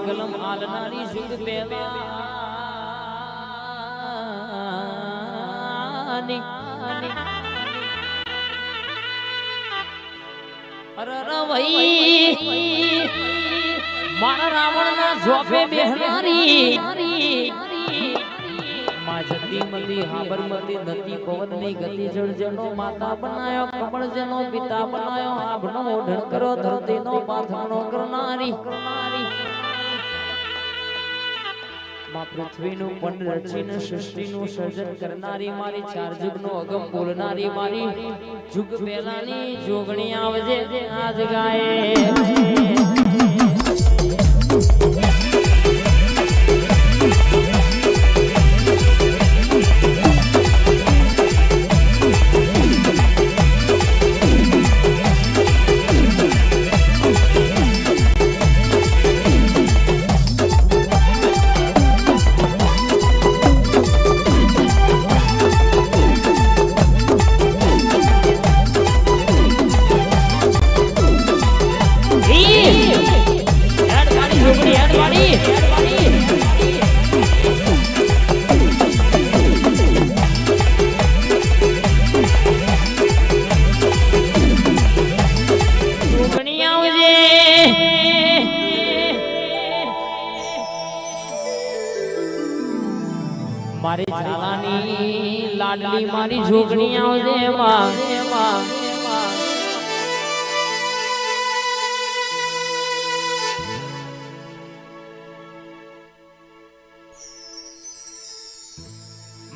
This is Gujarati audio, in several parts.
કલમ આલનારી સુખ પેલાની અરે ભાઈ મારા રાવણ ના જોફે બેહનારી માં જતી મતી હાબરમતી નદી પવન ની ગતિ જળજનો માતા બનાયો કમળ જનો પિતા બનાયો આભનો ઓઢણ કરો ધરતી નો પાથરણો કરનારી માં પૃથ્વીનું પણ રચીને સૃષ્ટિનું સર્જન કરનારી મારી ચાર જુગનો અગમ બોલનારી મારી જુગ પહેલાની જોગણી આવજે આજ ગાય મારી ઝાલાની લાડલી મારી જોગણી આવજે માં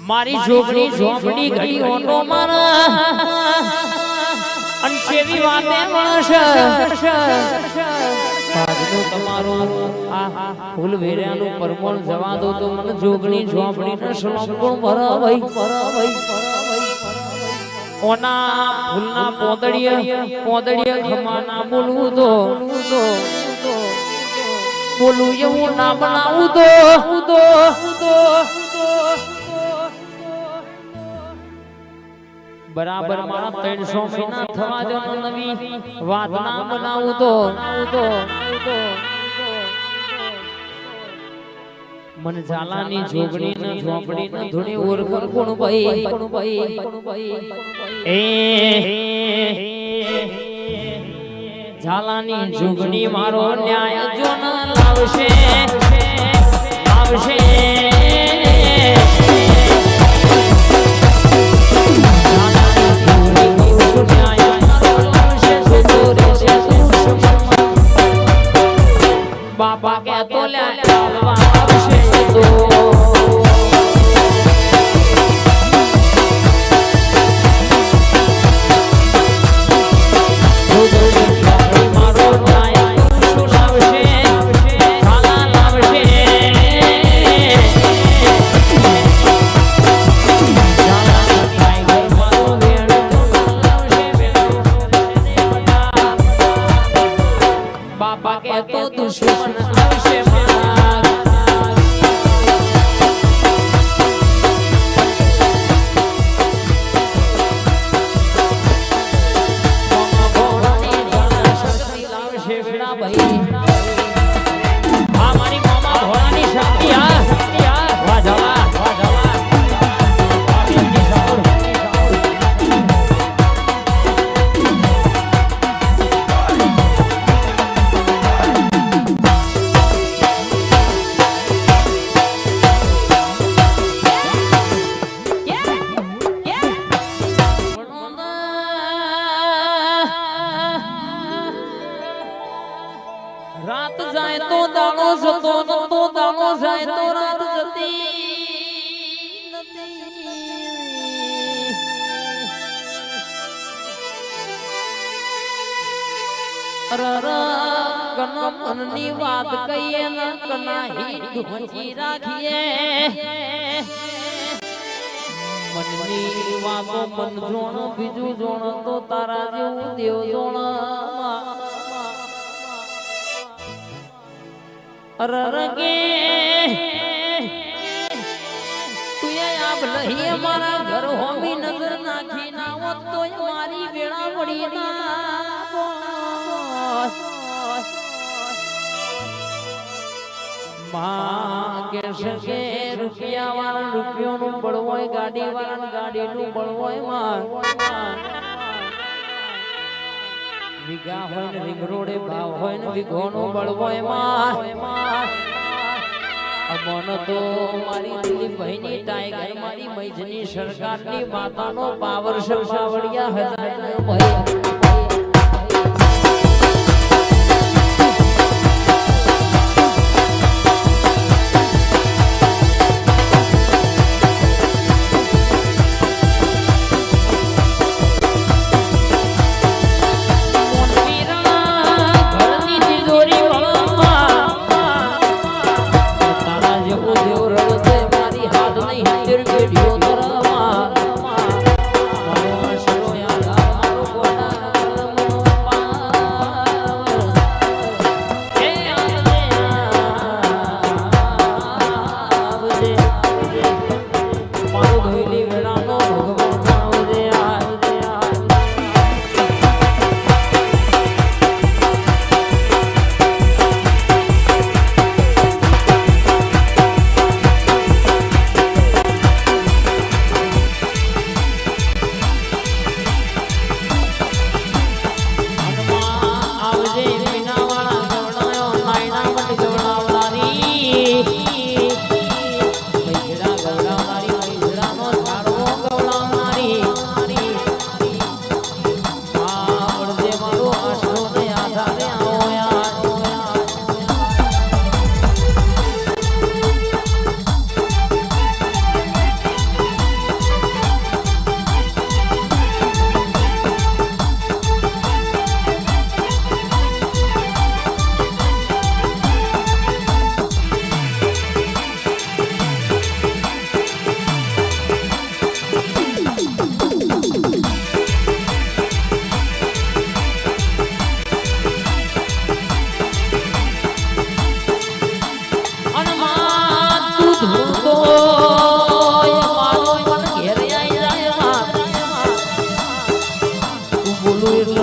મારી જોગણી ઝોપડી ઘડી ઓટો મારા અંશેવી વાતે મળશે ભાગનું તમારું ફૂલ વેર્યાનું પરમળ જવા દો તો મને જોગણી ઝોપડી ને સળંગુણ ભરાવઈ ઓના ફૂલના પોદડીએ ખમાના બોલવું તો બોલું એવું ના બનાવું તો બરાબર મારા 300 મહિના થવા દો નવી વાત ના બનાવું તો મન ઝાલાની જોગણી ને ઝોપડી ને ધૂણી ઓરખર કોણ ભાઈ એ ઝાલાની જોગણી મારો ન્યાય જો ન લાવશે બાપા કે તો લાવવા આવશે તો મારો ન્યાય શું લાવશે ખાલા લાવશે બાપા કે તો દુશ્મન આવશે રાત જાય તો દાણો જતો નતો દાણો જાય તો રાત જતી નથી કન મનની વાત કહીએ ને કના હિત ઢોંચી રાખીએ મનની વાતો મન જોણ બીજું જોણ તો તારા જેવું દેવ જોણ અરરગે તું આપ નહીં અમારા ઘર હોમી નજર નાખી ના હોત તો મારી વેળા પડી ના માં કે શકે રૂપિયા વાળા રૂપિયોનું બળ હોય ગાડી વાળા ગાડીનું બળ હોય માં વિગા હોય ને રીંગરોડે ભાવ હોય ને વિઘોનું બળ હોય માં અમન તો મારી દિલીપ ભાઈની ટાઈગર મારી મૈજની સરકારની માતાનો પાવર સરસાવડિયા હજાર ને ભાઈ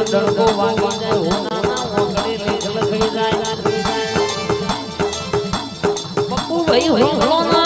ડણકો વાગી જાય હોનાના ઓગળે લેખલ થઈ જાય બપ્પુ ભાઈ હોનો